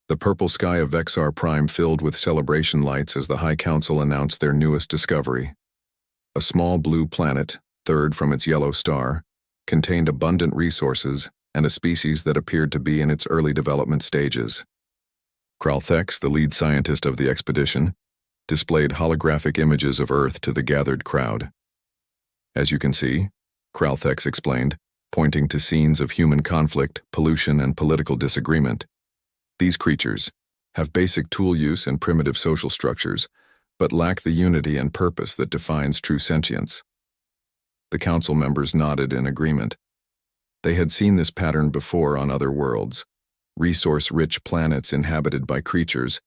The purple sky of Vexar Prime filled with celebration lights as the High Council announced their newest discovery. A small blue planet, third from its yellow star, contained abundant resources and a species that appeared to be in its early development stages. Kralthex, the lead scientist of the expedition, displayed holographic images of Earth to the gathered crowd. As you can see, Kralthex explained, pointing to scenes of human conflict, pollution, and political disagreement. These creatures have basic tool use and primitive social structures, but lack the unity and purpose that defines true sentience. The council members nodded in agreement. They had seen this pattern before on other worlds, resource-rich planets inhabited by creatures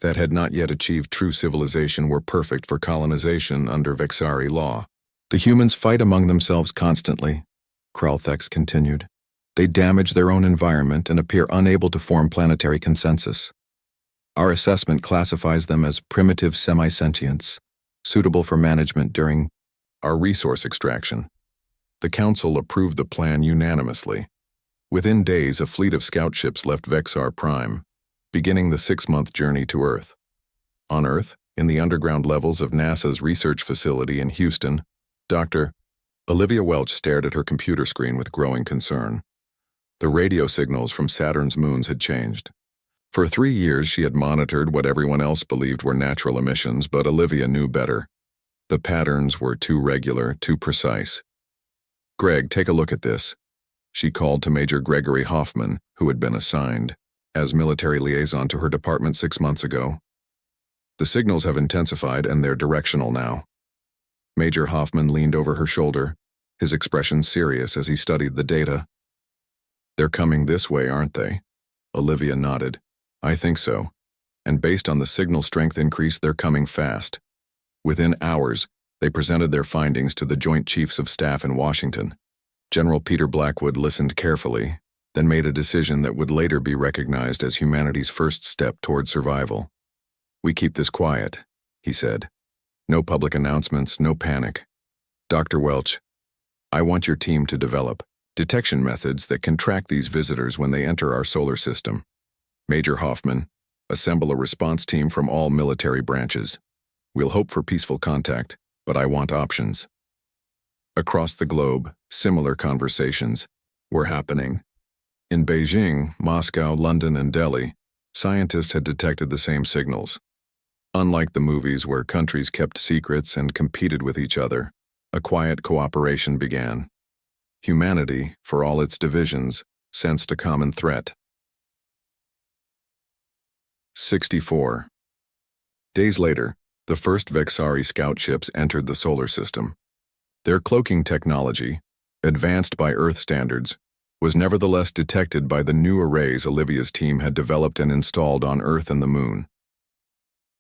that had not yet achieved true civilization were perfect for colonization under Vexari law. The humans fight among themselves constantly, Kralthex continued. They damage their own environment and appear unable to form planetary consensus. Our assessment classifies them as primitive semi-sentients, suitable for management during our resource extraction. The Council approved the plan unanimously. Within days, a fleet of scout ships left Vexar Prime, beginning the 6-month journey to Earth. On Earth, in the underground levels of NASA's research facility in Houston, Dr. Olivia Welch stared at her computer screen with growing concern. The radio signals from Saturn's moons had changed. For 3 years, she had monitored what everyone else believed were natural emissions, but Olivia knew better. The patterns were too regular, too precise. "Greg, take a look at this," she called to Major Gregory Hoffman, who had been assigned as military liaison to her department 6 months ago. "The signals have intensified and they're directional now." Major Hoffman leaned over her shoulder, his expression serious as he studied the data. "They're coming this way, aren't they?" Olivia nodded. "I think so. And based on the signal strength increase, they're coming fast." Within hours, they presented their findings to the Joint Chiefs of Staff in Washington. General Peter Blackwood listened carefully, then made a decision that would later be recognized as humanity's first step toward survival. "We keep this quiet," he said. "No public announcements, no panic. Dr. Welch, I want your team to develop detection methods that can track these visitors when they enter our solar system. Major Hoffman, assemble a response team from all military branches. We'll hope for peaceful contact, but I want options." Across the globe, similar conversations were happening. In Beijing, Moscow, London, and Delhi, scientists had detected the same signals. Unlike the movies where countries kept secrets and competed with each other, a quiet cooperation began. Humanity, for all its divisions, sensed a common threat. 64. Days later, the first Vexari scout ships entered the solar system. Their cloaking technology, advanced by Earth standards, was nevertheless detected by the new arrays Olivia's team had developed and installed on Earth and the Moon.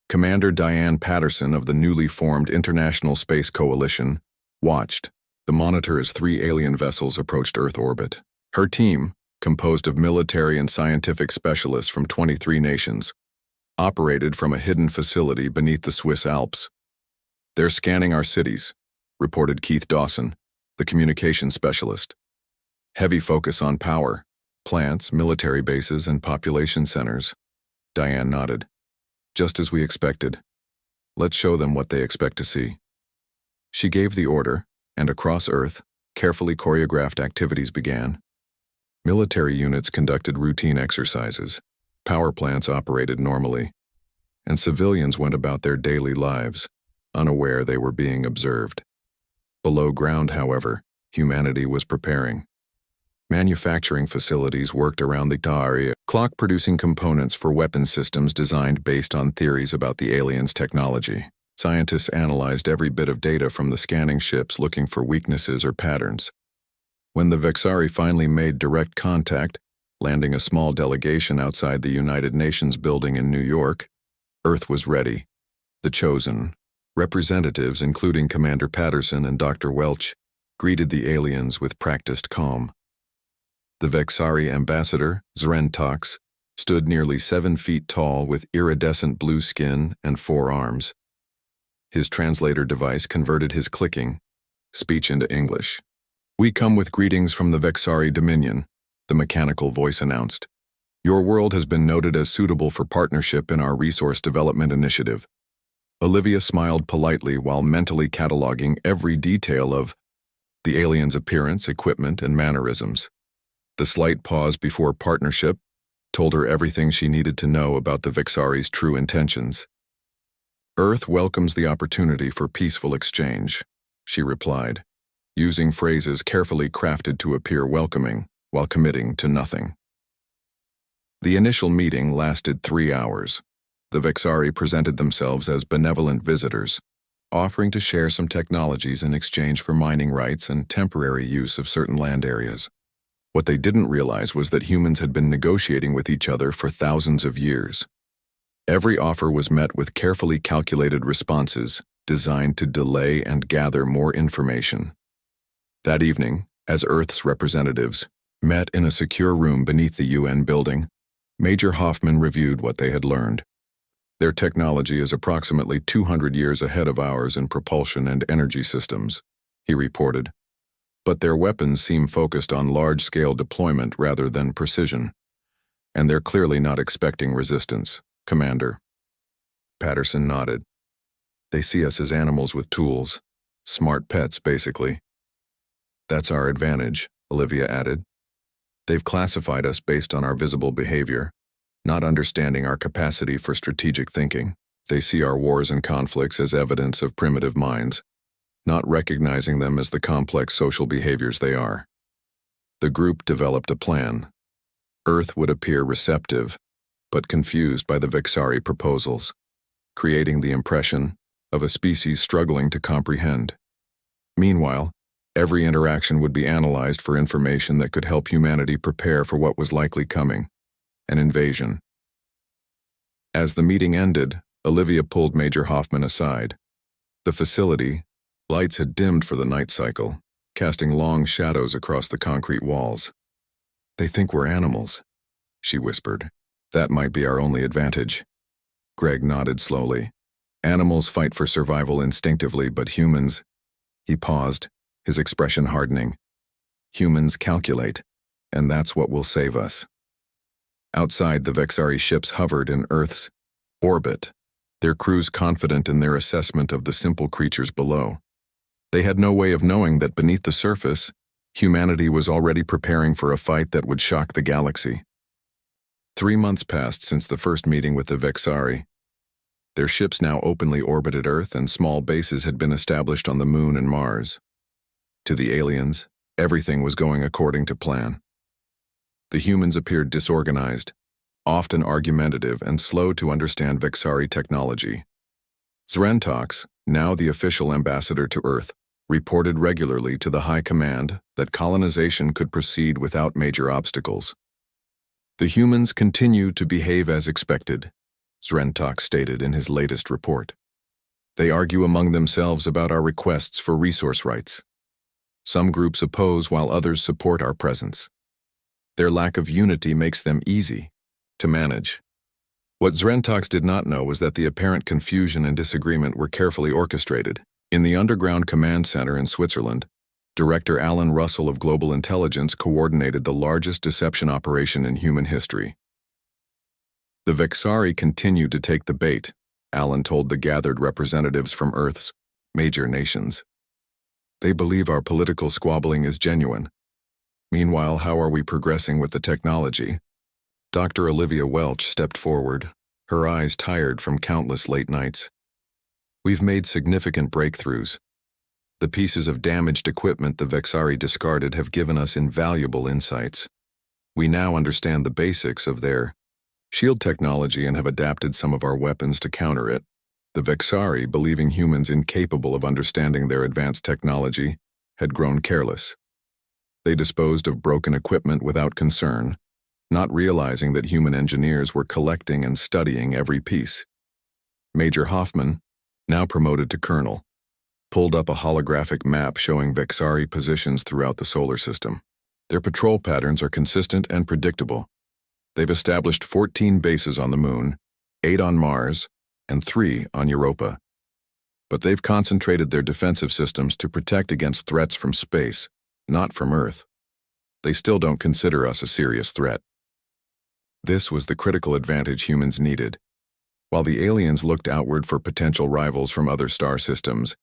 Commander Diane Patterson of the newly formed International Space Coalition watched the monitor as 3 alien vessels approached Earth orbit. Her team, composed of military and scientific specialists from 23 nations, operated from a hidden facility beneath the Swiss Alps. "They're scanning our cities," reported Keith Dawson, the communications specialist. "Heavy focus on power, plants, military bases, and population centers." Diane nodded. "Just as we expected. Let's show them what they expect to see." She gave the order, and across Earth, carefully choreographed activities began. Military units conducted routine exercises, power plants operated normally, and civilians went about their daily lives, unaware they were being observed. Below ground, however, humanity was preparing. Manufacturing facilities worked around the area clock producing components for weapon systems designed based on theories about the aliens' technology. Scientists analyzed every bit of data from the scanning ships looking for weaknesses or patterns. When the Vexari finally made direct contact, landing a small delegation outside the United Nations building in New York, Earth was ready. The chosen representatives, including Commander Patterson and Dr. Welch, greeted the aliens with practiced calm. The Vexari ambassador, Zren Tox, stood nearly 7 feet tall with iridescent blue skin and 4 arms. His translator device converted his clicking speech into English. "We come with greetings from the Vexari Dominion," the mechanical voice announced. Your world has been noted as suitable for partnership in our resource development initiative. Olivia smiled politely while mentally cataloging every detail of the alien's appearance, equipment, and mannerisms. The slight pause before partnership told her everything she needed to know about the Vixari's true intentions. Earth welcomes the opportunity for peaceful exchange, she replied, using phrases carefully crafted to appear welcoming while committing to nothing. The initial meeting lasted 3 hours. The Vixari presented themselves as benevolent visitors, offering to share some technologies in exchange for mining rights and temporary use of certain land areas. What they didn't realize was that humans had been negotiating with each other for thousands of years. Every offer was met with carefully calculated responses designed to delay and gather more information. That evening, as Earth's representatives met in a secure room beneath the UN building, Major Hoffman reviewed what they had learned. Their technology is approximately 200 years ahead of ours in propulsion and energy systems, he reported. But their weapons seem focused on large-scale deployment rather than precision. And they're clearly not expecting resistance, Commander. Patterson nodded. They see us as animals with tools. Smart pets, basically. That's our advantage, Olivia added. They've classified us based on our visible behavior, not understanding our capacity for strategic thinking. They see our wars and conflicts as evidence of primitive minds, not recognizing them as the complex social behaviors they are. The group developed a plan. Earth would appear receptive, but confused by the Vixari proposals, creating the impression of a species struggling to comprehend. Meanwhile, every interaction would be analyzed for information that could help humanity prepare for what was likely coming, an invasion. As the meeting ended, Olivia pulled Major Hoffman aside. The facility, lights had dimmed for the night cycle, casting long shadows across the concrete walls. They think we're animals, she whispered. That might be our only advantage. Greg nodded slowly. Animals fight for survival instinctively, but humans... He paused, his expression hardening. Humans calculate, and that's what will save us. Outside, the Vixari ships hovered in Earth's orbit, their crews confident in their assessment of the simple creatures below. They had no way of knowing that beneath the surface, humanity was already preparing for a fight that would shock the galaxy. 3 months passed since the first meeting with the Vixari. Their ships now openly orbited Earth, and small bases had been established on the Moon and Mars. To the aliens, everything was going according to plan. The humans appeared disorganized, often argumentative and slow to understand Vixari technology. Zrentox, now the official ambassador to Earth, reported regularly to the High Command that colonization could proceed without major obstacles. The humans continue to behave as expected, Zrentox stated in his latest report. They argue among themselves about our requests for resource rights. Some groups oppose while others support our presence. Their lack of unity makes them easy to manage. What Zrentox did not know was that the apparent confusion and disagreement were carefully orchestrated. In the underground command center in Switzerland, Director Alan Russell of Global Intelligence coordinated the largest deception operation in human history. The Vixari continued to take the bait, Alan told the gathered representatives from Earth's major nations. They believe our political squabbling is genuine. Meanwhile, how are we progressing with the technology? Dr. Olivia Welch stepped forward, her eyes tired from countless late nights. We've made significant breakthroughs. The pieces of damaged equipment the Vixari discarded have given us invaluable insights. We now understand the basics of their shield technology and have adapted some of our weapons to counter it. The Vixari, believing humans incapable of understanding their advanced technology, had grown careless. They disposed of broken equipment without concern, not realizing that human engineers were collecting and studying every piece. Major Hoffman, now promoted to colonel, pulled up a holographic map showing Vixari positions throughout the solar system. Their patrol patterns are consistent and predictable. They've established 14 bases on the Moon, 8 on Mars, and 3 on Europa. But they've concentrated their defensive systems to protect against threats from space, not from Earth. They still don't consider us a serious threat. This was the critical advantage humans needed. While the aliens looked outward for potential rivals from other star systems,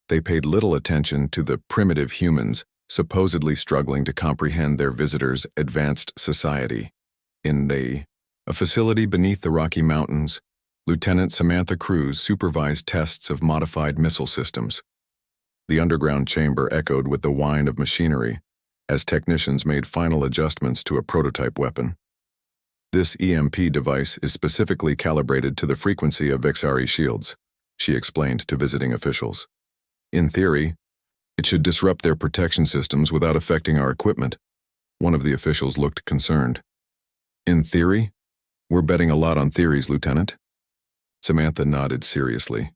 they paid little attention to the primitive humans supposedly struggling to comprehend their visitors' advanced society. In a facility beneath the Rocky Mountains, Lieutenant Samantha Cruz supervised tests of modified missile systems. The underground chamber echoed with the whine of machinery as technicians made final adjustments to a prototype weapon. This EMP device is specifically calibrated to the frequency of Vexari shields, she explained to visiting officials. In theory, it should disrupt their protection systems without affecting our equipment. One of the officials looked concerned. In theory? We're betting a lot on theories, Lieutenant. Samantha nodded seriously.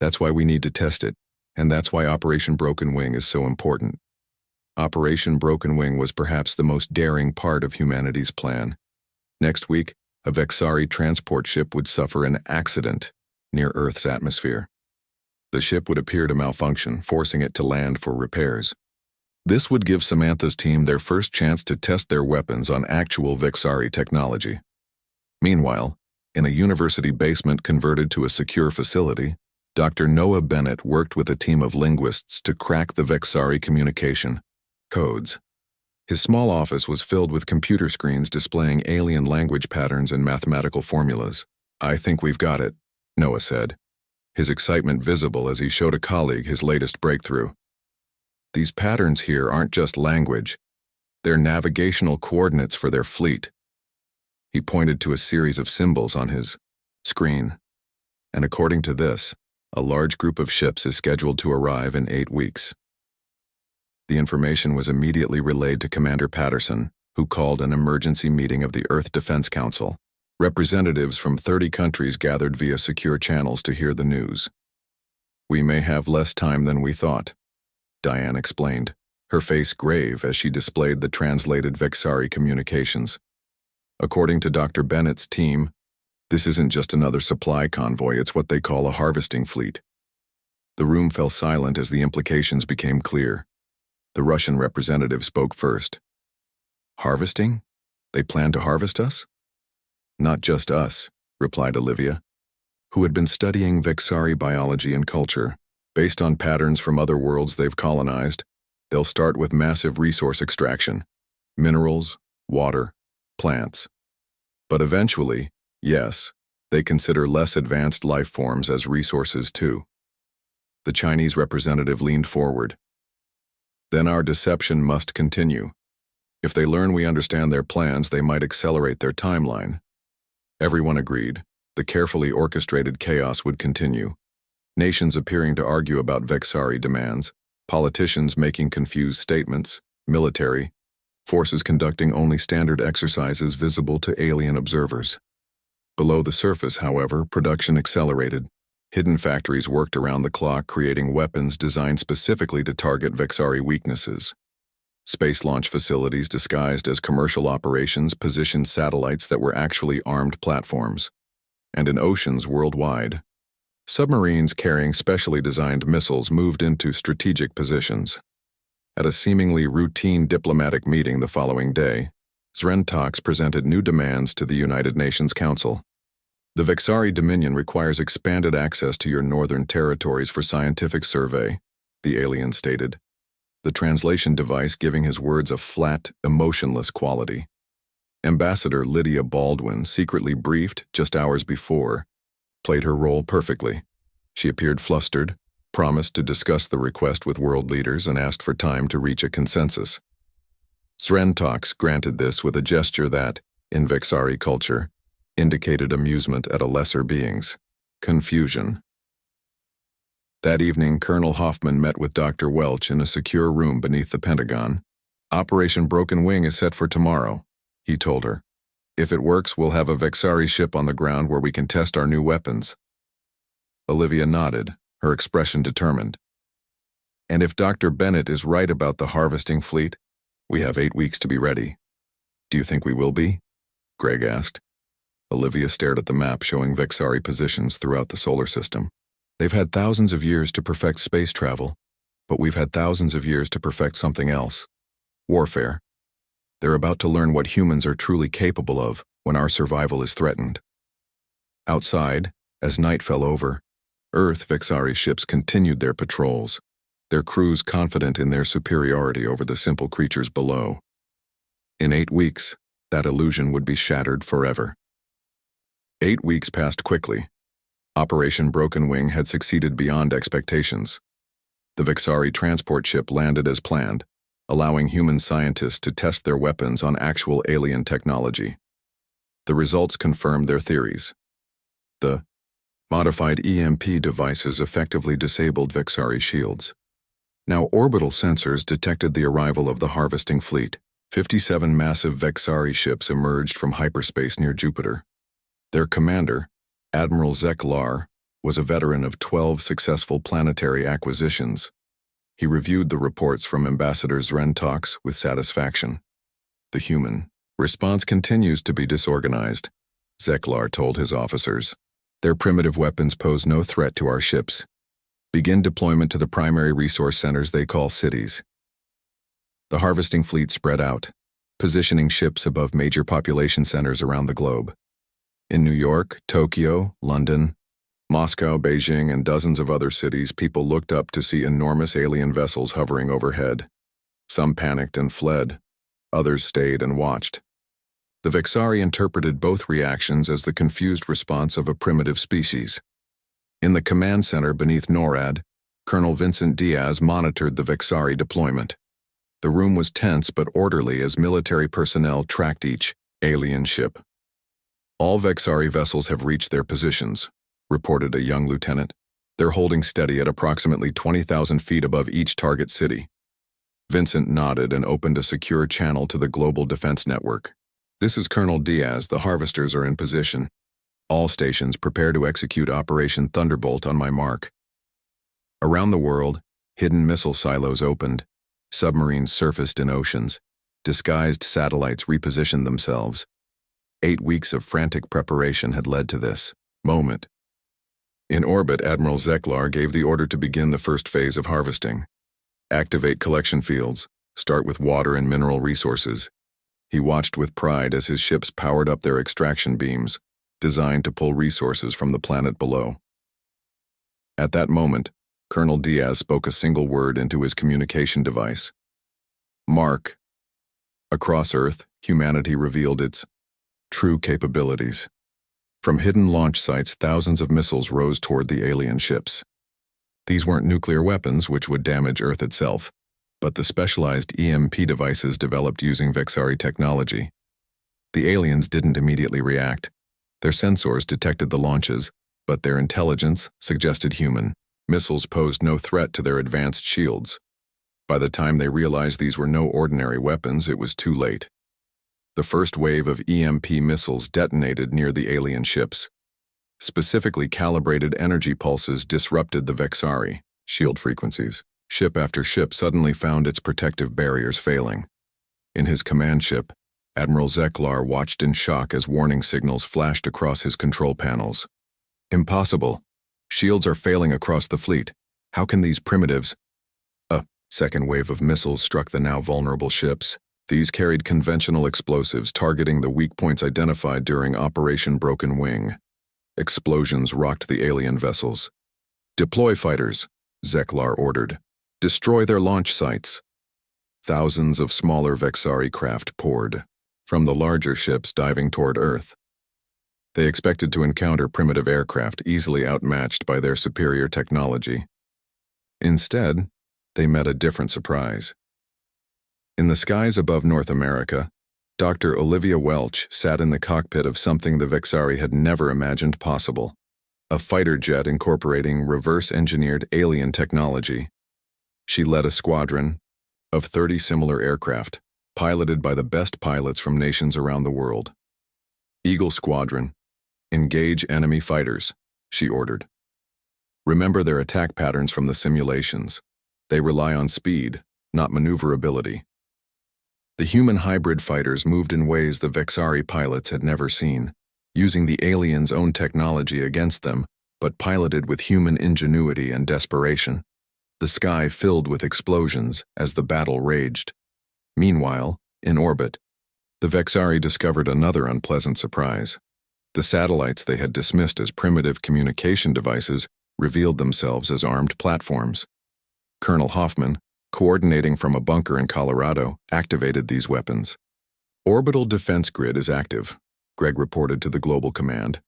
That's why we need to test it, and that's why Operation Broken Wing is so important. Operation Broken Wing was perhaps the most daring part of humanity's plan. Next week, a Vexari transport ship would suffer an accident near Earth's atmosphere. The ship would appear to malfunction, forcing it to land for repairs. This would give Samantha's team their first chance to test their weapons on actual Vexari technology. Meanwhile, in a university basement converted to a secure facility, Dr. Noah Bennett worked with a team of linguists to crack the Vexari communication codes. His small office was filled with computer screens displaying alien language patterns and mathematical formulas. I think we've got it, Noah said, his excitement visible as he showed a colleague his latest breakthrough. These patterns here aren't just language. They're navigational coordinates for their fleet. He pointed to a series of symbols on his screen. And according to this, a large group of ships is scheduled to arrive in 8 weeks. The information was immediately relayed to Commander Patterson, who called an emergency meeting of the Earth Defense Council. Representatives from 30 countries gathered via secure channels to hear the news. We may have less time than we thought, Diane explained, her face grave as she displayed the translated Vexari communications. According to Dr. Bennett's team, this isn't just another supply convoy, it's what they call a harvesting fleet. The room fell silent as the implications became clear. The Russian representative spoke first. Harvesting? They plan to harvest us? Not just us, replied Olivia, who had been studying Vexari biology and culture. Based on patterns from other worlds they've colonized, they'll start with massive resource extraction, minerals, water, plants. But eventually, yes, they consider less advanced life forms as resources too. The Chinese representative leaned forward. Then our deception must continue. If they learn we understand their plans, they might accelerate their timeline. Everyone agreed. The carefully orchestrated chaos would continue. Nations appearing to argue about Vexari demands, politicians making confused statements, military forces conducting only standard exercises visible to alien observers. Below the surface, however, production accelerated. Hidden factories worked around the clock, creating weapons designed specifically to target Vexari weaknesses. Space launch facilities disguised as commercial operations positioned satellites that were actually armed platforms. And in oceans worldwide, submarines carrying specially designed missiles moved into strategic positions. At a seemingly routine diplomatic meeting the following day, Zrentox presented new demands to the United Nations Council. The Vexari Dominion requires expanded access to your northern territories for scientific survey, the alien stated, the translation device giving his words a flat, emotionless quality. Ambassador Lydia Baldwin, secretly briefed just hours before, played her role perfectly. She appeared flustered, promised to discuss the request with world leaders, and asked for time to reach a consensus. Zrentox granted this with a gesture that, in Vexari culture, indicated amusement at a lesser being's confusion. That evening, Colonel Hoffman met with Dr. Welch in a secure room beneath the Pentagon. Operation Broken Wing is set for tomorrow, he told her. If it works, we'll have a Vexari ship on the ground where we can test our new weapons. Olivia nodded, her expression determined. And if Dr. Bennett is right about the harvesting fleet, we have 8 weeks to be ready. Do you think we will be? Greg asked. Olivia stared at the map showing Vexari positions throughout the solar system. They've had thousands of years to perfect space travel, but we've had thousands of years to perfect something else. Warfare. They're about to learn what humans are truly capable of, when our survival is threatened. Outside, as night fell over, Earth Vexari ships continued their patrols, their crews confident in their superiority over the simple creatures below. In 8 weeks, that illusion would be shattered forever. 8 weeks passed quickly. Operation Broken Wing had succeeded beyond expectations. The Vexari transport ship landed as planned, allowing human scientists to test their weapons on actual alien technology. The results confirmed their theories. The modified EMP devices effectively disabled Vexari shields. Now orbital sensors detected the arrival of the harvesting fleet. 57 massive Vexari ships emerged from hyperspace near Jupiter. Their commander, Admiral Zeklar, was a veteran of 12 successful planetary acquisitions. He reviewed the reports from Ambassador Zrentox with satisfaction. The human response continues to be disorganized, Zeklar told his officers. Their primitive weapons pose no threat to our ships. Begin deployment to the primary resource centers they call cities. The harvesting fleet spread out, positioning ships above major population centers around the globe. In New York, Tokyo, London, Moscow, Beijing, and dozens of other cities, people looked up to see enormous alien vessels hovering overhead. Some panicked and fled. Others stayed and watched. The Vexari interpreted both reactions as the confused response of a primitive species. In the command center beneath NORAD, Colonel Vincent Diaz monitored the Vexari deployment. The room was tense but orderly as military personnel tracked each alien ship. All Vexari vessels have reached their positions, reported a young lieutenant. They're holding steady at approximately 20,000 feet above each target city. Vincent nodded and opened a secure channel to the global defense network. This is Colonel Diaz. The harvesters are in position. All stations prepare to execute Operation Thunderbolt on my mark. Around the world, hidden missile silos opened. Submarines surfaced in oceans. Disguised satellites repositioned themselves. 8 weeks of frantic preparation had led to this moment. In orbit, Admiral Zeklar gave the order to begin the first phase of harvesting. Activate collection fields. Start with water and mineral resources. He watched with pride as his ships powered up their extraction beams, designed to pull resources from the planet below. At that moment, Colonel Diaz spoke a single word into his communication device. Mark. Across Earth, humanity revealed its true capabilities. From hidden launch sites, thousands of missiles rose toward the alien ships. These weren't nuclear weapons, which would damage Earth itself, but the specialized EMP devices developed using Vexari technology. The aliens didn't immediately react. Their sensors detected the launches, but their intelligence suggested human. Missiles posed no threat to their advanced shields. By the time they realized these were no ordinary weapons, it was too late. The first wave of EMP missiles detonated near the alien ships. Specifically calibrated energy pulses disrupted the Vexari shield frequencies. Ship after ship suddenly found its protective barriers failing. In his command ship, Admiral Zeklar watched in shock as warning signals flashed across his control panels. Impossible. Shields are failing across the fleet. How can these primitives? A second wave of missiles struck the now vulnerable ships. These carried conventional explosives targeting the weak points identified during Operation Broken Wing. Explosions rocked the alien vessels. Deploy fighters, Zeklar ordered. Destroy their launch sites. Thousands of smaller Vexari craft poured from the larger ships diving toward Earth. They expected to encounter primitive aircraft easily outmatched by their superior technology. Instead, they met a different surprise. In the skies above North America, Dr. Olivia Welch sat in the cockpit of something the Vexari had never imagined possible, a fighter jet incorporating reverse-engineered alien technology. She led a squadron of 30 similar aircraft, piloted by the best pilots from nations around the world. Eagle Squadron, engage enemy fighters, she ordered. Remember their attack patterns from the simulations. They rely on speed, not maneuverability. The human hybrid fighters moved in ways the Vexari pilots had never seen, using the aliens' own technology against them, but piloted with human ingenuity and desperation. The sky filled with explosions as the battle raged. Meanwhile, in orbit, The Vexari discovered another unpleasant surprise. The satellites they had dismissed as primitive communication devices revealed themselves as armed platforms. Colonel Hoffman, coordinating from a bunker in Colorado, activated these weapons. Orbital defense grid is active, Greg reported to the Global Command.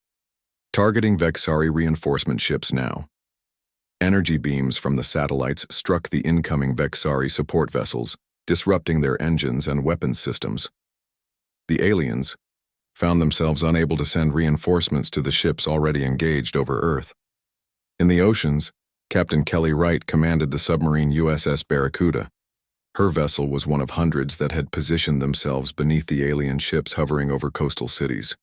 Targeting Vexari reinforcement ships now. Energy beams from the satellites struck the incoming Vexari support vessels, disrupting their engines and weapons systems. The aliens found themselves unable to send reinforcements to the ships already engaged over Earth. In the oceans, Captain Kelly Wright commanded the submarine USS Barracuda. Her vessel was one of hundreds that had positioned themselves beneath the alien ships hovering over coastal cities.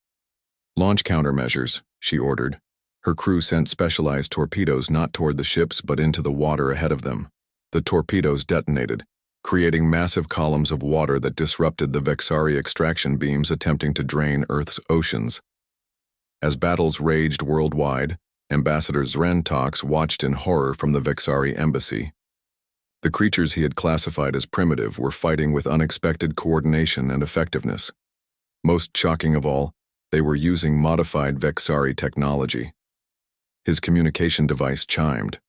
Launch countermeasures, she ordered. Her crew sent specialized torpedoes not toward the ships but into the water ahead of them. The torpedoes detonated, creating massive columns of water that disrupted the Vexari extraction beams attempting to drain Earth's oceans. As battles raged worldwide, Ambassador Zrentox watched in horror from the Vexari embassy. The creatures he had classified as primitive were fighting with unexpected coordination and effectiveness. Most shocking of all, they were using modified Vexari technology. His communication device chimed.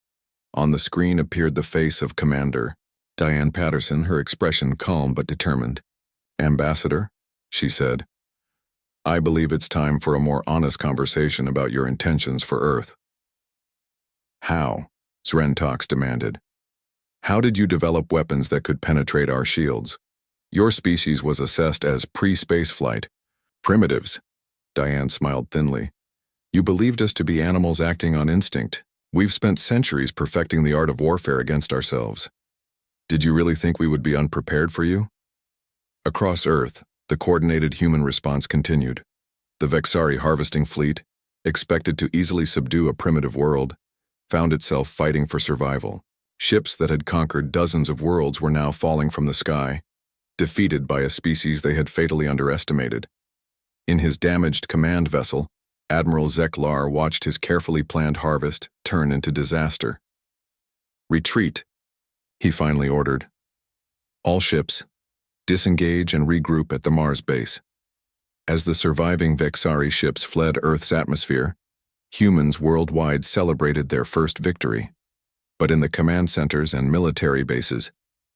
On the screen appeared the face of Commander Diane Patterson, her expression calm but determined. "Ambassador," she said, "I believe it's time for a more honest conversation about your intentions for Earth." "How?" Zrentox demanded. "How did you develop weapons that could penetrate our shields? Your species was assessed as pre-space flight. Primitives." Diane smiled thinly. "You believed us to be animals acting on instinct. We've spent centuries perfecting the art of warfare against ourselves. Did you really think we would be unprepared for you?" Across Earth, the coordinated human response continued. The Vexari harvesting fleet, expected to easily subdue a primitive world, found itself fighting for survival. Ships that had conquered dozens of worlds were now falling from the sky, defeated by a species they had fatally underestimated. In his damaged command vessel, Admiral Zeklar watched his carefully planned harvest turn into disaster. "Retreat," he finally ordered. "All ships, disengage and regroup at the Mars base." As the surviving Vexari ships fled Earth's atmosphere, humans worldwide celebrated their first victory. But in the command centers and military bases,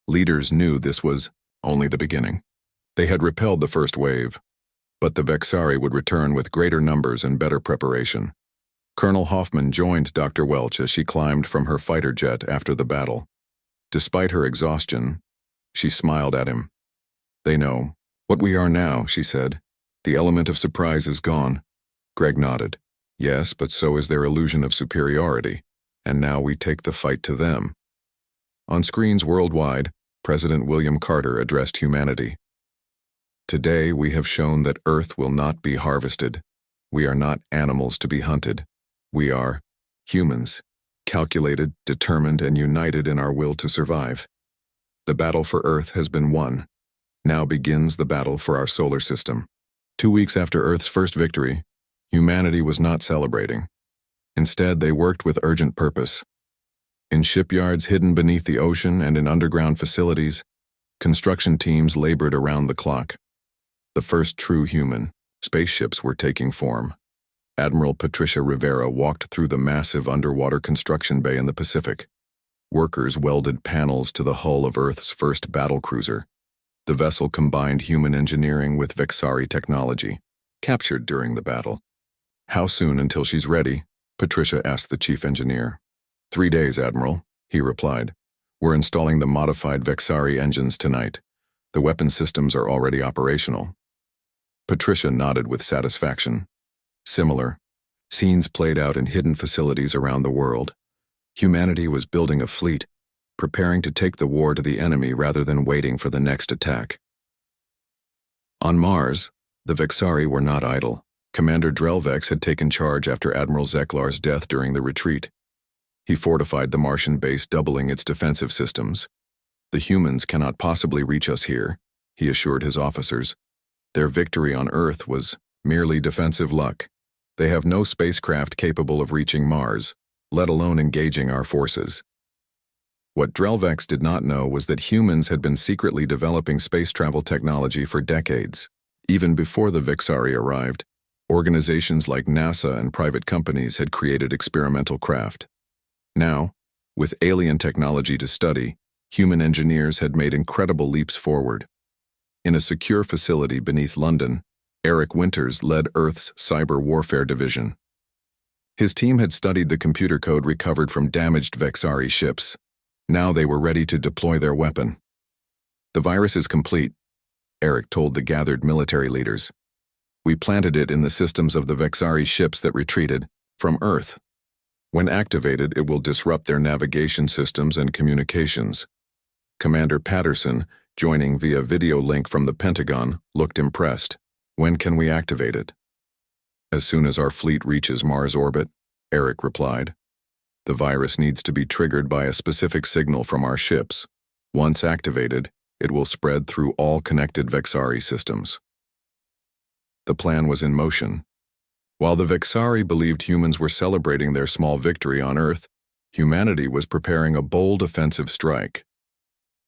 leaders knew this was only the beginning. They had repelled the first wave, but the Vexari would return with greater numbers and better preparation. Colonel Hoffman joined Dr. Welch as she climbed from her fighter jet after the battle. Despite her exhaustion, she smiled at him. "They know what we are now," she said. "The element of surprise is gone." Greg nodded. "Yes, but so is their illusion of superiority, and now we take the fight to them." On screens worldwide, President William Carter addressed humanity. "Today we have shown that Earth will not be harvested. We are not animals to be hunted. We are humans, calculated, determined, and united in our will to survive. The battle for Earth has been won. Now begins the battle for our solar system." 2 weeks after Earth's first victory, humanity was not celebrating. Instead, they worked with urgent purpose. In shipyards hidden beneath the ocean and in underground facilities, construction teams labored around the clock. The first true human spaceships were taking form. Admiral Patricia Rivera walked through the massive underwater construction bay in the Pacific. Workers welded panels to the hull of Earth's first battlecruiser. The vessel combined human engineering with Vexari technology, captured during the battle. "How soon until she's ready?" Patricia asked the chief engineer. 3 days, Admiral," he replied. "We're installing the modified Vexari engines tonight. The weapon systems are already operational." Patricia nodded with satisfaction. Similar scenes played out in hidden facilities around the world. Humanity was building a fleet, preparing to take the war to the enemy rather than waiting for the next attack. On Mars, the Vexari were not idle. Commander Drelvex had taken charge after Admiral Zeklar's death during the retreat. He fortified the Martian base, doubling its defensive systems. "The humans cannot possibly reach us here," he assured his officers. "Their victory on Earth was merely defensive luck. They have no spacecraft capable of reaching Mars, let alone engaging our forces." What Drelvex did not know was that humans had been secretly developing space travel technology for decades. Even before the Vexari arrived, organizations like NASA and private companies had created experimental craft. Now, with alien technology to study, human engineers had made incredible leaps forward. In a secure facility beneath London, Eric Winters led Earth's cyber warfare division. His team had studied the computer code recovered from damaged Vexari ships. Now they were ready to deploy their weapon. "The virus is complete," Eric told the gathered military leaders. "We planted it in the systems of the Vexari ships that retreated from Earth. When activated, it will disrupt their navigation systems and communications." Commander Patterson, joining via video link from the Pentagon, looked impressed. "When can we activate it?" "As soon as our fleet reaches Mars orbit," Eric replied. "The virus needs to be triggered by a specific signal from our ships. Once activated, it will spread through all connected Vexari systems." The plan was in motion. While the Vexari believed humans were celebrating their small victory on Earth, humanity was preparing a bold offensive strike.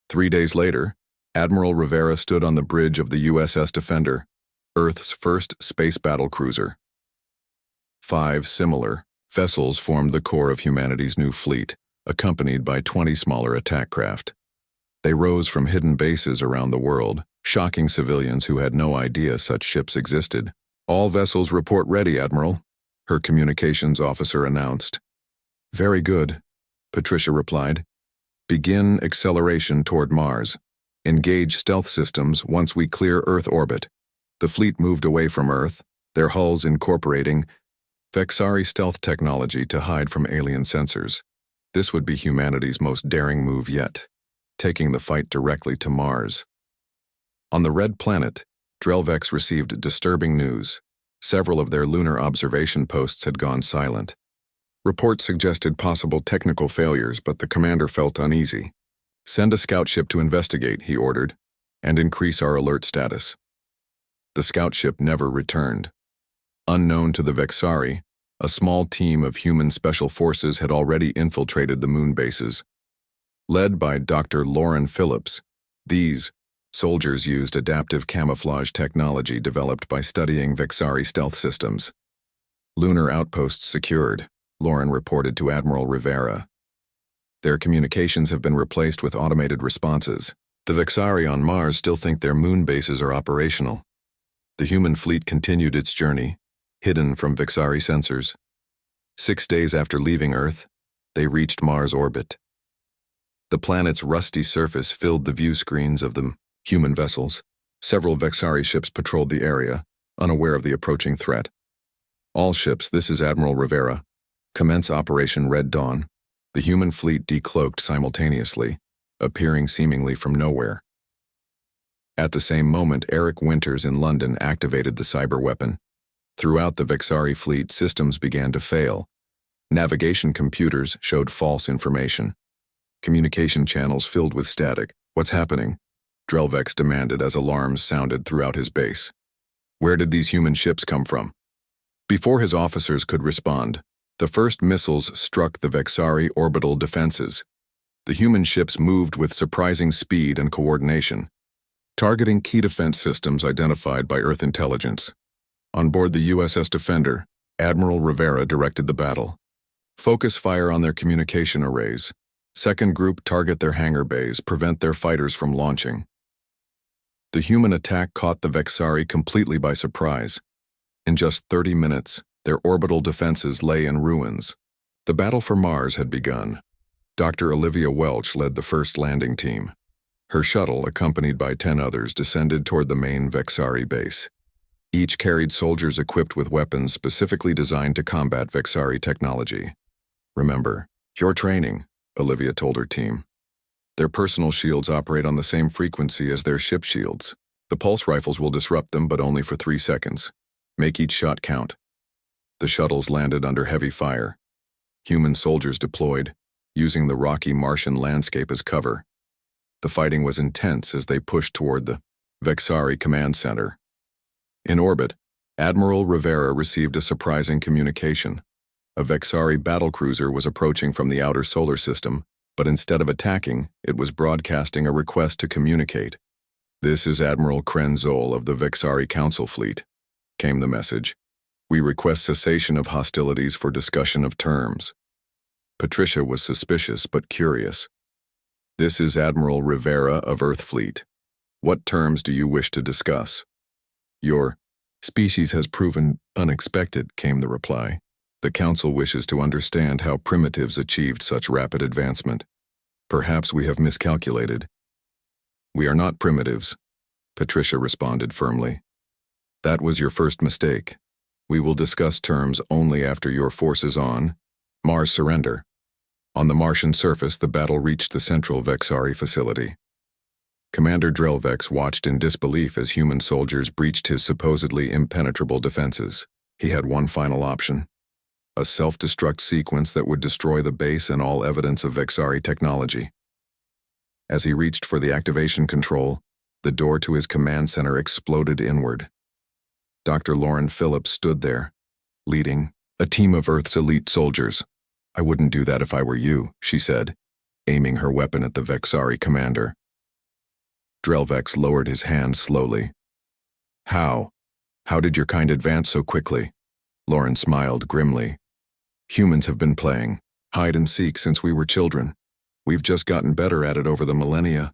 3 days later, Admiral Rivera stood on the bridge of the USS Defender, Earth's first space battlecruiser. 5 similar vessels formed the core of humanity's new fleet, accompanied by 20 smaller attack craft. They rose from hidden bases around the world, shocking civilians who had no idea such ships existed. "All vessels report ready, Admiral," her communications officer announced. "Very good," Patricia replied. "Begin acceleration toward Mars. Engage stealth systems once we clear Earth orbit." The fleet moved away from Earth, their hulls incorporating Vexari stealth technology to hide from alien sensors. This would be humanity's most daring move yet, taking the fight directly to Mars. On the Red Planet, Drelvex received disturbing news. Several of their lunar observation posts had gone silent. Reports suggested possible technical failures, but the commander felt uneasy. "Send a scout ship to investigate," he ordered, "and increase our alert status." The scout ship never returned. Unknown to the Vexari, a small team of human special forces had already infiltrated the moon bases. Led by Dr. Lauren Phillips, these soldiers used adaptive camouflage technology developed by studying Vexari stealth systems. "Lunar outposts secured," Lauren reported to Admiral Rivera. "Their communications have been replaced with automated responses. The Vexari on Mars still think their moon bases are operational." The human fleet continued its journey, hidden from Vexari sensors. 6 days after leaving Earth, they reached Mars orbit. The planet's rusty surface filled the view screens of the human vessels. Several Vexari ships patrolled the area, unaware of the approaching threat. "All ships, this is Admiral Rivera. Commence Operation Red Dawn." The human fleet decloaked simultaneously, appearing seemingly from nowhere. At the same moment, Eric Winters in London activated the cyber weapon. Throughout the Vexari fleet, systems began to fail. Navigation computers showed false information. Communication channels filled with static. "What's happening?" Drelvex demanded as alarms sounded throughout his base. "Where did these human ships come from?" Before his officers could respond, the first missiles struck the Vexari orbital defenses. The human ships moved with surprising speed and coordination, targeting key defense systems identified by Earth intelligence. On board the USS Defender, Admiral Rivera directed the battle. "Focus fire on their communication arrays. Second group, target their hangar bays, prevent their fighters from launching." The human attack caught the Vexari completely by surprise. In just 30 minutes, their orbital defenses lay in ruins. The battle for Mars had begun. Dr. Olivia Welch led the first landing team. Her shuttle, accompanied by 10 others, descended toward the main Vexari base. Each carried soldiers equipped with weapons specifically designed to combat Vexari technology. "Remember, your training," Olivia told her team. "Their personal shields operate on the same frequency as their ship shields. The pulse rifles will disrupt them, but only for 3 seconds. Make each shot count." The shuttles landed under heavy fire. Human soldiers deployed, using the rocky Martian landscape as cover. The fighting was intense as they pushed toward the Vexari command center. In orbit, Admiral Rivera received a surprising communication. A Vexari battlecruiser was approaching from the outer solar system, but instead of attacking, it was broadcasting a request to communicate. "This is Admiral Krenzol of the Vexari Council Fleet," came the message. "We request cessation of hostilities for discussion of terms." Patricia was suspicious but curious. "This is Admiral Rivera of Earth Fleet. What terms do you wish to discuss?" "Your species has proven unexpected," came the reply. "The Council wishes to understand how primitives achieved such rapid advancement. Perhaps we have miscalculated." "We are not primitives," Patricia responded firmly. "That was your first mistake. We will discuss terms only after your forces on Mars surrender." On the Martian surface, the battle reached the central Vexari facility. Commander Drelvex watched in disbelief as human soldiers breached his supposedly impenetrable defenses. He had one final option: a self-destruct sequence that would destroy the base and all evidence of Vexari technology. As he reached for the activation control, the door to his command center exploded inward. Dr. Lauren Phillips stood there, leading a team of Earth's elite soldiers. "I wouldn't do that if I were you," she said, aiming her weapon at the Vexari commander. Drelvex lowered his hand slowly. How did your kind advance so quickly?" Lauren smiled grimly. "Humans have been playing hide and seek since we were children. We've just gotten better at it over the millennia."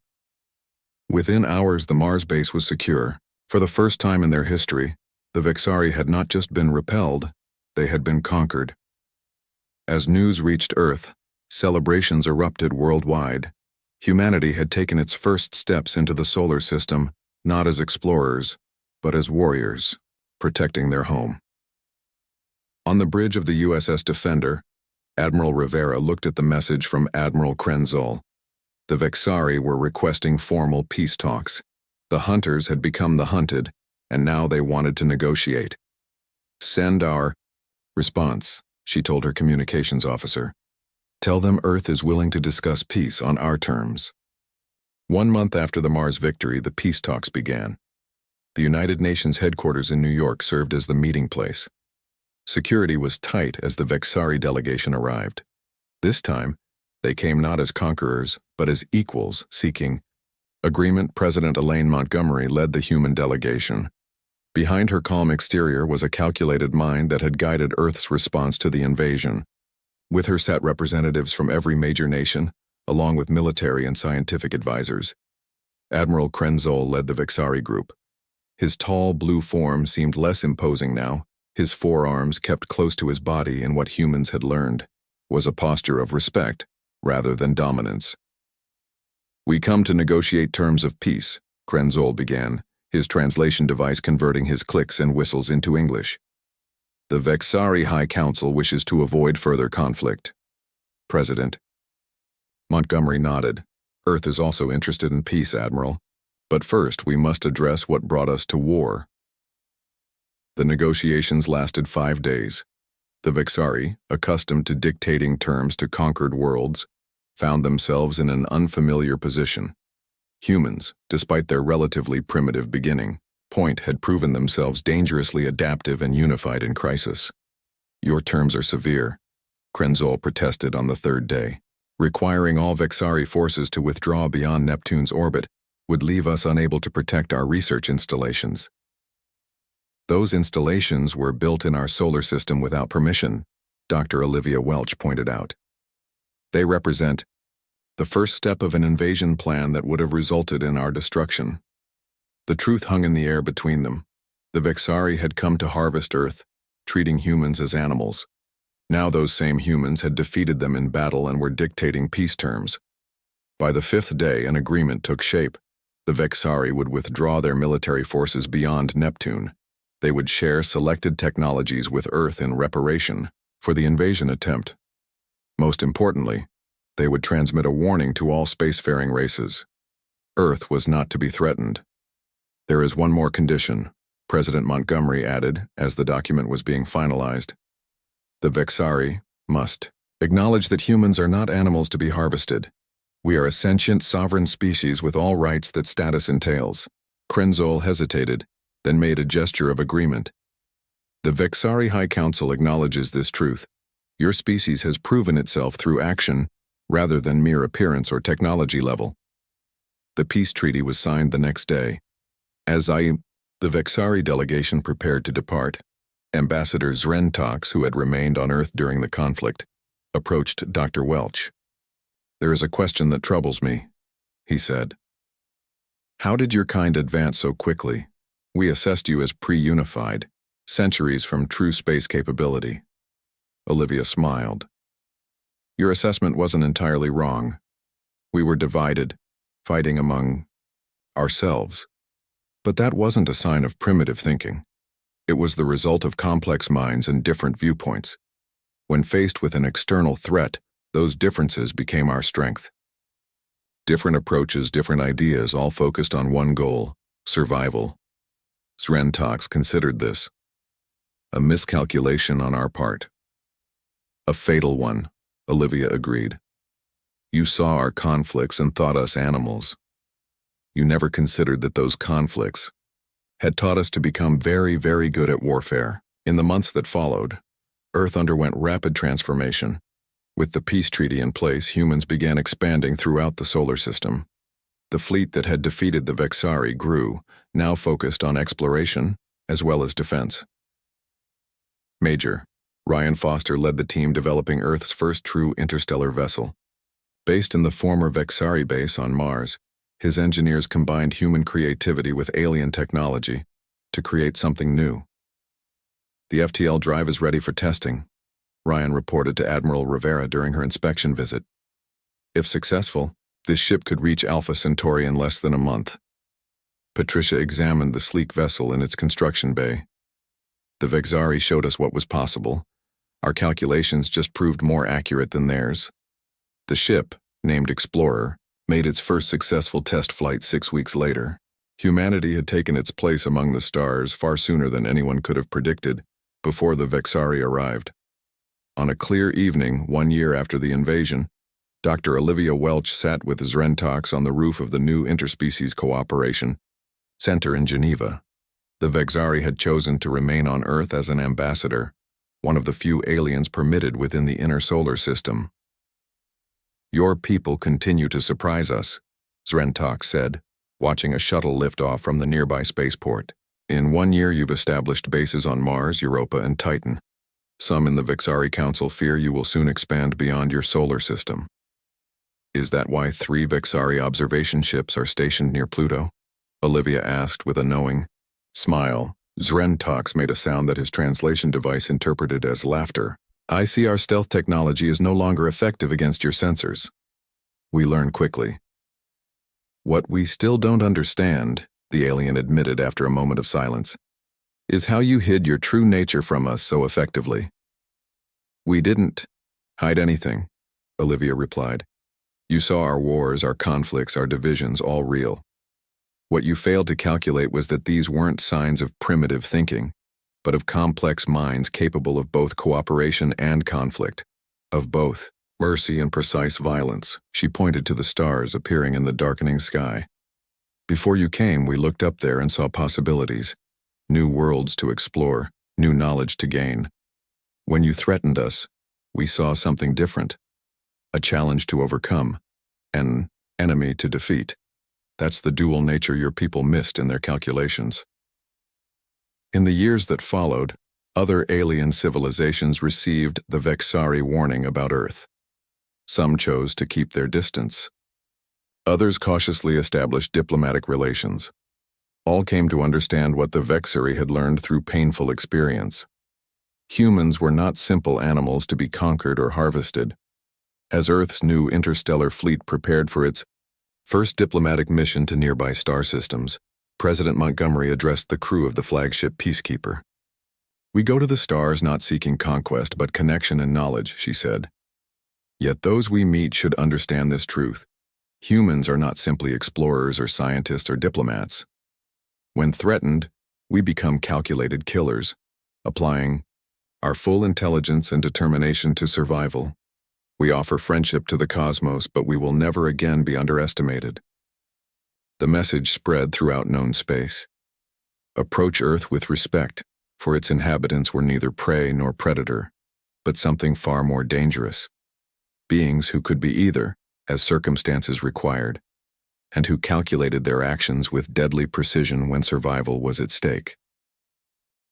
Within hours, the Mars base was secure. For the first time in their history, the Vexari had not just been repelled, they had been conquered. As news reached Earth, celebrations erupted worldwide. Humanity had taken its first steps into the solar system, not as explorers, but as warriors, protecting their home. On the bridge of the USS Defender, Admiral Rivera looked at the message from Admiral Krenzol. The Vexari were requesting formal peace talks. The hunters had become the hunted, and now they wanted to negotiate. "Send our response," she told her communications officer. "Tell them Earth is willing to discuss peace on our terms." 1 month after the Mars victory, the peace talks began. The United Nations headquarters in New York served as the meeting place. Security was tight as the Vexari delegation arrived. This time, they came not as conquerors, but as equals seeking agreement. President Elaine Montgomery led the human delegation. Behind her calm exterior was a calculated mind that had guided Earth's response to the invasion. With her sat representatives from every major nation, along with military and scientific advisors. Admiral Krenzol led the Vexari group. His tall blue form seemed less imposing now. His forearms, kept close to his body in what humans had learned, was a posture of respect rather than dominance. "We come to negotiate terms of peace," Krenzol began, his translation device converting his clicks and whistles into English. "The Vexari High Council wishes to avoid further conflict." "President." Montgomery nodded. "Earth is also interested in peace, Admiral. But first, we must address what brought us to war." The negotiations lasted 5 days. The Vexari, accustomed to dictating terms to conquered worlds, found themselves in an unfamiliar position. Humans, despite their relatively primitive beginning point, had proven themselves dangerously adaptive and unified in crisis. "Your terms are severe," Krenzol protested on the 3rd day. "Requiring all Vexari forces to withdraw beyond Neptune's orbit would leave us unable to protect our research installations." "Those installations were built in our solar system without permission," Dr. Olivia Welch pointed out. "They represent the first step of an invasion plan that would have resulted in our destruction." The truth hung in the air between them. The Vexari had come to harvest Earth, treating humans as animals. Now those same humans had defeated them in battle and were dictating peace terms. By the 5th day, an agreement took shape. The Vexari would withdraw their military forces beyond Neptune. They would share selected technologies with Earth in reparation for the invasion attempt. Most importantly, they would transmit a warning to all spacefaring races. Earth was not to be threatened. "There is one more condition," President Montgomery added as the document was being finalized. "The Vexari must acknowledge that humans are not animals to be harvested. We are a sentient, sovereign species with all rights that status entails." Krenzol hesitated, then made a gesture of agreement. "The Vexari High Council acknowledges this truth. Your species has proven itself through action rather than mere appearance or technology level." The peace treaty was signed the next day. The Vexari delegation prepared to depart, Ambassador Zrentox, who had remained on Earth during the conflict, approached Dr. Welch. "There is a question that troubles me," he said. "How did your kind advance so quickly? We assessed you as pre-unified, centuries from true space capability." Olivia smiled. "Your assessment wasn't entirely wrong. We were divided, fighting among ourselves. But that wasn't a sign of primitive thinking. It was the result of complex minds and different viewpoints. When faced with an external threat, those differences became our strength. Different approaches, different ideas, all focused on one goal: survival." Zrentox considered this. "A miscalculation on our part." "A fatal one," Olivia agreed. "You saw our conflicts and thought us animals. You never considered that those conflicts had taught us to become very, very good at warfare." In the months that followed, Earth underwent rapid transformation. With the peace treaty in place, humans began expanding throughout the solar system. The fleet that had defeated the Vexari grew, now focused on exploration as well as defense. Major Ryan Foster led the team developing Earth's first true interstellar vessel. Based in the former Vexari base on Mars, his engineers combined human creativity with alien technology to create something new. "The FTL drive is ready for testing," Ryan reported to Admiral Rivera during her inspection visit. "If successful, this ship could reach Alpha Centauri in less than a month." Patricia examined the sleek vessel in its construction bay. "The Vexari showed us what was possible. Our calculations just proved more accurate than theirs." The ship, named Explorer, made its first successful test flight 6 weeks later. Humanity had taken its place among the stars far sooner than anyone could have predicted before the Vexari arrived. On a clear evening 1 year after the invasion, Dr. Olivia Welch sat with Zrentox on the roof of the new Interspecies Cooperation Center in Geneva. The Vexari had chosen to remain on Earth as an ambassador, one of the few aliens permitted within the inner solar system. "Your people continue to surprise us," Zrentox said, watching a shuttle lift off from the nearby spaceport. "In 1 year you've established bases on Mars, Europa, and Titan. Some in the Vexari Council fear you will soon expand beyond your solar system." "Is that why 3 Vexari observation ships are stationed near Pluto?" Olivia asked with a knowing smile. Zrentox made a sound that his translation device interpreted as laughter. "I see our stealth technology is no longer effective against your sensors. We learn quickly." "What we still don't understand," the alien admitted after a moment of silence, "is how you hid your true nature from us so effectively." "We didn't hide anything," Olivia replied. "You saw our wars, our conflicts, our divisions, all real. What you failed to calculate was that these weren't signs of primitive thinking, but of complex minds capable of both cooperation and conflict, of both mercy and precise violence." She pointed to the stars appearing in the darkening sky. "Before you came, we looked up there and saw possibilities, new worlds to explore, new knowledge to gain. When you threatened us, we saw something different, a challenge to overcome, an enemy to defeat. That's the dual nature your people missed in their calculations." In the years that followed, other alien civilizations received the Vexari warning about Earth. Some chose to keep their distance. Others cautiously established diplomatic relations. All came to understand what the Vexari had learned through painful experience. Humans were not simple animals to be conquered or harvested. As Earth's new interstellar fleet prepared for its first diplomatic mission to nearby star systems, President Montgomery addressed the crew of the flagship Peacekeeper. "We go to the stars not seeking conquest but connection and knowledge," she said. "Yet those we meet should understand this truth. Humans are not simply explorers or scientists or diplomats. When threatened, we become calculated killers, applying our full intelligence and determination to survival. We offer friendship to the cosmos, but we will never again be underestimated." The message spread throughout known space. Approach Earth with respect, for its inhabitants were neither prey nor predator, but something far more dangerous. Beings who could be either, as circumstances required. and who calculated their actions with deadly precision when survival was at stake.